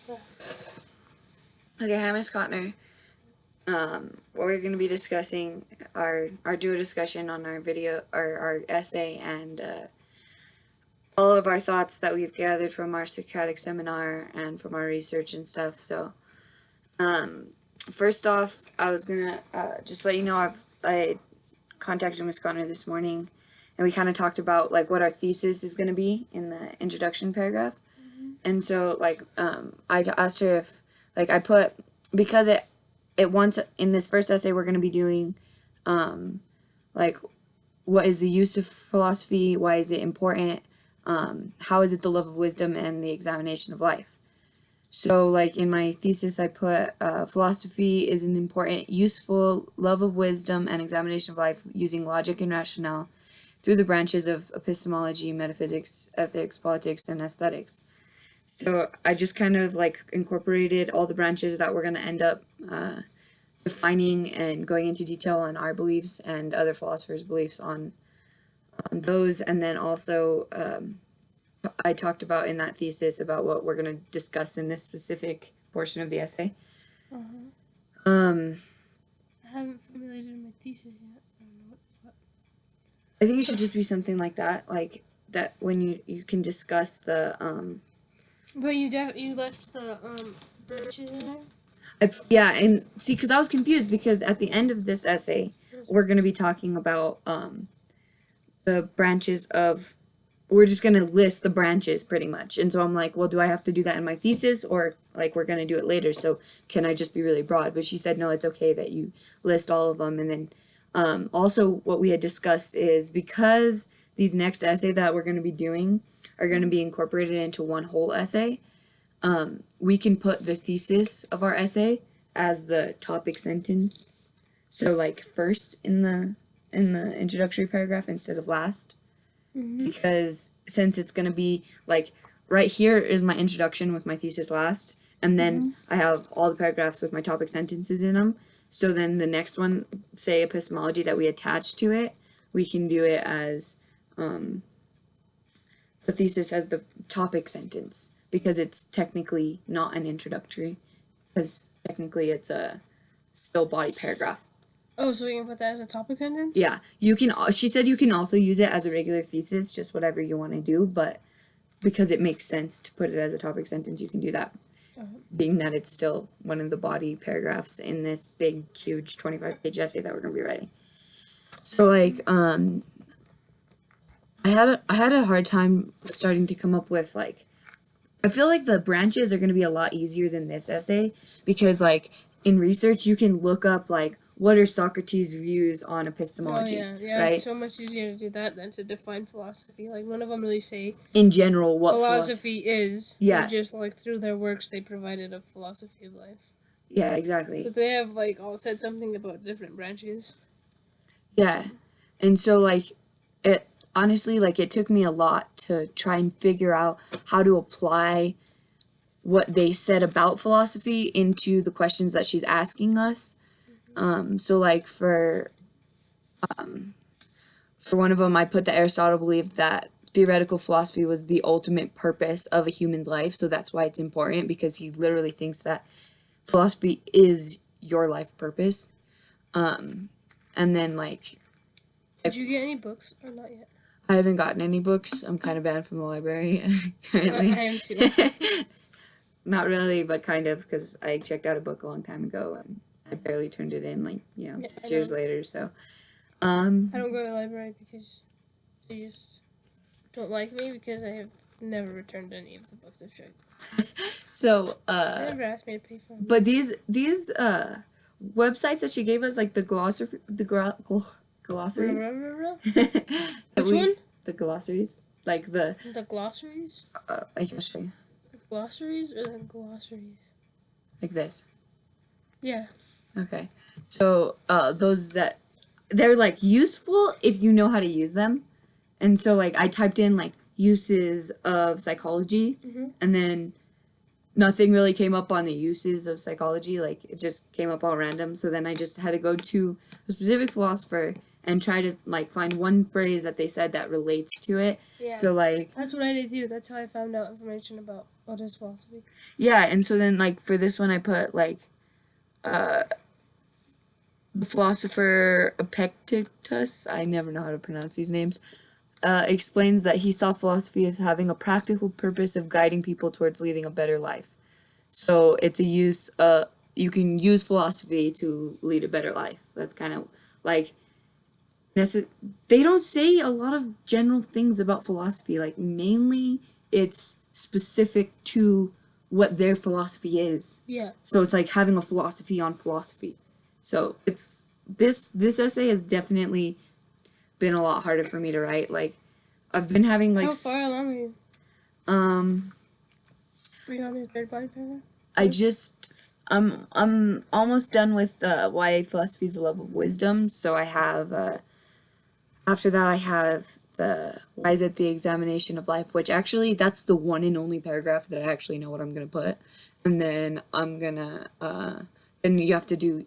Okay, hi, Miss Cotner. We're going to be discussing our duo discussion on our video, our essay, and all of our thoughts that we've gathered from our Socratic seminar and from our research and stuff. So, first off, I was gonna just let you know I contacted Miss Cotner this morning, and we kind of talked about like what our thesis is going to be in the introduction paragraph. And so I asked her if I put, because it wants, in this first essay we're going to be doing like what is the use of philosophy, why is it important, how is it the love of wisdom and the examination of life. So like in my thesis I put philosophy is an important, useful love of wisdom and examination of life using logic and rationale through the branches of epistemology, metaphysics, ethics, politics, and aesthetics. So I just kind of like incorporated all the branches that we're going to end up defining and going into detail on our beliefs and other philosophers' beliefs on those. And then also I talked about in that thesis about what we're going to discuss in this specific portion of the essay. I haven't formulated my thesis yet. I don't know what. I think it should just be something like that, when you can discuss the But you left the branches in there? yeah, and see, because I was confused, because at the end of this essay, we're going to be talking about the branches of, we're just going to list the branches pretty much. And so I'm like, well, do I have to do that in my thesis, or like we're going to do it later? So can I just be really broad? But she said, no, it's okay that you list all of them. And then also what we had discussed is, because these next essay that we're going to be doing are going to be incorporated into one whole essay, we can put the thesis of our essay as the topic sentence. So like first in the introductory paragraph instead of last. Because since it's going to be like right here is my introduction with my thesis last, and then I have all the paragraphs with my topic sentences in them. So then the next one, say epistemology, that we attach to it, we can do it as the thesis as the topic sentence, because it's technically not an introductory, because technically it's a still body paragraph. Oh, so we can put that as a topic sentence? Yeah, you can. She said you can also use it as a regular thesis, just whatever you want to do, but because it makes sense to put it as a topic sentence, you can do that. Being that it's still one of the body paragraphs in this big, huge 25-page essay that we're going to be writing. So like, I had a hard time starting to come up with like, I feel like the branches are going to be a lot easier than this essay, because like in research you can look up like what are Socrates' views on epistemology. Oh yeah, right? It's so much easier to do that than to define philosophy. Like none of them really say in general what philosophy is. Yeah. They're just like through their works they provided a philosophy of life. Yeah, exactly. But they have like all said something about different branches. Yeah, and so like it honestly, like it took me a lot to try and figure out how to apply what they said about philosophy into the questions that she's asking us. So like for one of them, I put that Aristotle believed that theoretical philosophy was the ultimate purpose of a human's life, so that's why it's important, because he literally thinks that philosophy is your life purpose. And then like, did you get any books or not yet? I haven't gotten any books. I'm kind of banned from the library currently. I am too. Not really, but kind of, because I checked out a book a long time ago and I barely turned it in, like, 6 years later, so. I don't go to the library because they just don't like me, because I have never returned any of the books I've tried. So, they never asked me to pay for them. But these websites that she gave us, like the glossaries. Which one? The glossaries. Like the glossaries? I can show you. The glossaries or the glossaries? Like this. Yeah. Okay. So, those that, they're like useful if you know how to use them. And so like I typed in like uses of psychology, and then nothing really came up on the uses of psychology. Like it just came up all random. So then I just had to go to a specific philosopher and try to like find one phrase that they said that relates to it. Yeah. So like, that's what I did too. That's how I found out information about What is philosophy? Yeah, and so then like for this one I put like the philosopher Epictetus, I never know how to pronounce these names, explains that he saw philosophy as having a practical purpose of guiding people towards leading a better life. So it's a use, you can use philosophy to lead a better life. That's kind of like, they don't say a lot of general things about philosophy. Like, mainly it's specific to what their philosophy is. Yeah. So it's like having a philosophy on philosophy. So it's, this essay has definitely been a lot harder for me to write. Like, I've been having like How far along are you? um Are you on your third body paragraph? I'm almost done with why philosophy is the love of wisdom. So I have after that I have the why is it the examination of life, which actually that's the one and only paragraph that I actually know what I'm gonna put. And then I'm gonna then you have to do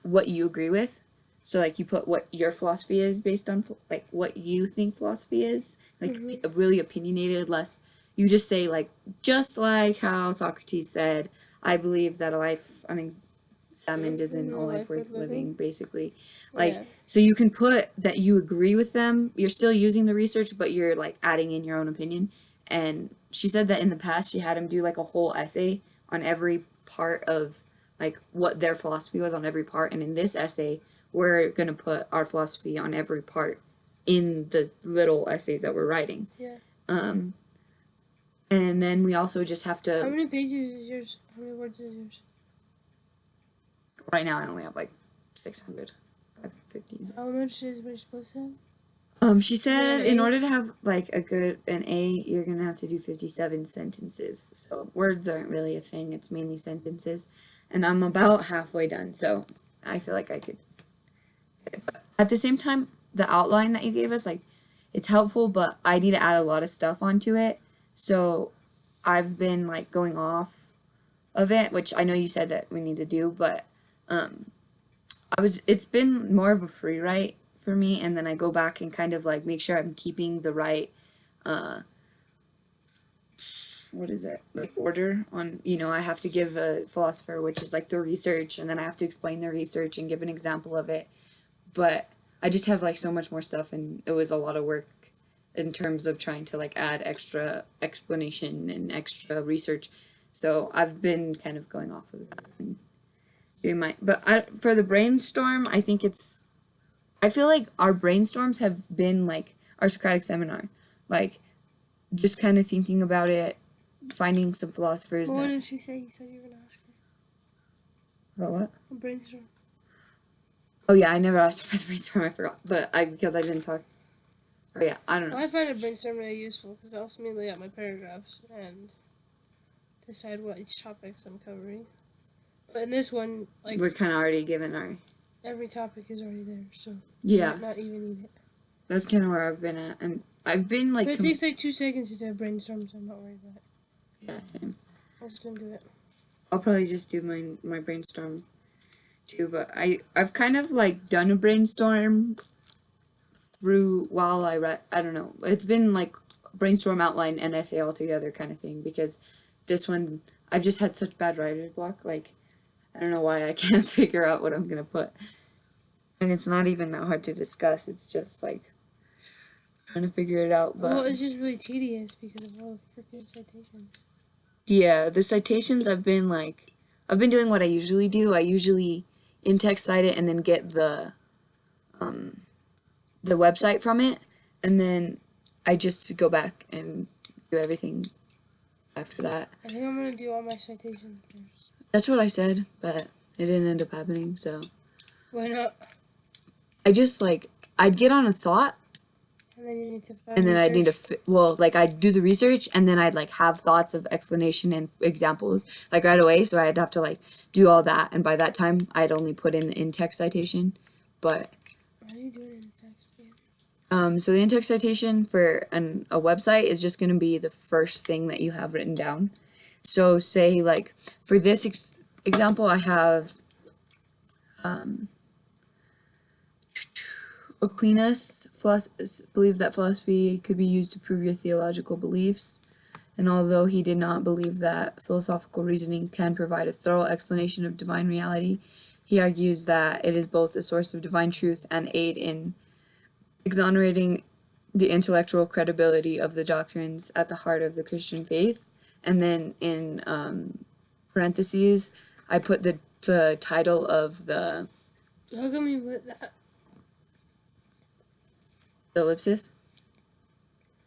what you agree with. So like you put what your philosophy is based on like what you think philosophy is, like really opinionated, less you just say like just like how Socrates said, I believe that a life unexamined isn't a life worth living, basically. Like Yeah. so you can put that you agree with them, you're still using the research, but you're like adding in your own opinion. And she said that in the past she had him do like a whole essay on every part of like what their philosophy was on every part, and in this essay we're going to put our philosophy on every part in the little essays that we're writing. Yeah. And then we also just have How to, many pages is yours? How many words is yours? right now I only have like 600, 550. How much is we're supposed to have? She said an in A? order to have like an A, you're gonna have to do 57 sentences. So words aren't really a thing; it's mainly sentences, and I'm about halfway done. So I feel like I could. But at the same time, the outline that you gave us, like, it's helpful, but I need to add a lot of stuff onto it. So I've been like going off of it, which I know you said that we need to do, but it's been more of a free write for me, and then I go back and kind of like make sure I'm keeping the right what is it, like order on, I have to give a philosopher, which is like the research, and then I have to explain the research and give an example of it. But I just have like so much more stuff, and it was a lot of work in terms of trying to like add extra explanation and extra research. So I've been kind of going off of that and doing for the brainstorm, I feel like our brainstorms have been like our Socratic seminar, like just kind of thinking about it, finding some philosophers. What did she say? You said you were gonna ask her. About what? A brainstorm. Oh yeah, I never asked her about the brainstorm. I forgot, but because I didn't talk. Oh yeah, I don't know. Well, I find a brainstorm really useful because it helps me lay out my paragraphs and decide what each topics I'm covering. But in this one, like We're kind of already given our. every topic is already there, so Yeah. you might not even need it. That's kind of where I've been at, and I've been like. But it takes like 2 seconds to do a brainstorm, so I'm not worried about it. Yeah, same. I'm just gonna do it. I'll probably just do my brainstorm too, but I've kind of like done a brainstorm through while I read. I don't know. It's been like brainstorm, outline, and essay all together kind of thing, because this one I've just had such bad writer's block. Like I don't know why I can't figure out what I'm gonna put, and it's not even that hard to discuss. It's just like trying to figure it out. But Well, it's just really tedious because of all the freaking citations. yeah, the citations I've been doing what I usually do. I usually in-text cite it and then get the website from it, and then I just go back and do everything after that. I think I'm gonna do all my citations first. That's what I said, but it didn't end up happening, so. Why not? I just I'd get on a thought, And then you need to find and then I'd need to, research. I'd do the research, and then I'd have thoughts of explanation and examples right away, so I'd have to do all that, and by that time I'd only put in the in-text citation, but. How are you doing in text again? So the in-text citation for a website is just going to be the first thing that you have written down. So say for this example, I have Aquinas believed that philosophy could be used to prove your theological beliefs. And although he did not believe that philosophical reasoning can provide a thorough explanation of divine reality, he argues that it is both a source of divine truth and aid in exonerating the intellectual credibility of the doctrines at the heart of the Christian faith. And then in parentheses, I put the title of the How come you put that? ellipsis,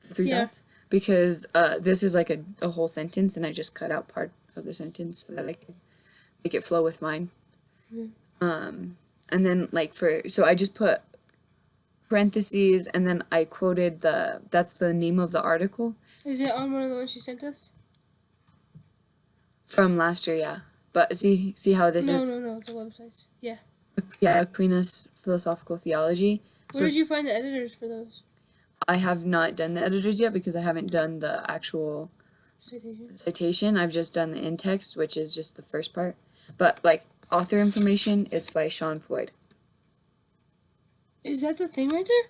the three Yeah. dots, because this is like a whole sentence, and I just cut out part of the sentence so that I could make it flow with mine. And then so I just put parentheses, and then I quoted that's the name of the article Is it on one of the ones you sent us? from last year, yeah. But see how this is? No, the websites. Yeah. Yeah, Aquinas Philosophical Theology. Where did you find the editors for those I have not done the editors yet because I haven't done the actual citations? citation. I've just done the in-text, which is just the first part. But author information, it's by Sean Floyd. Is that the thing right there?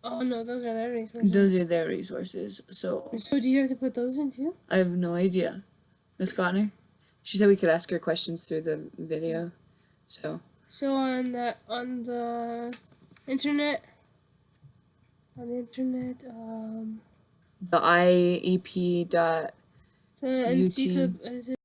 Oh no, those are their resources. Those are their resources. So do you have to put those in too? I have no idea. Miss Connor, she said we could ask her questions through the video. So on the internet, the IEP dot the UT. is it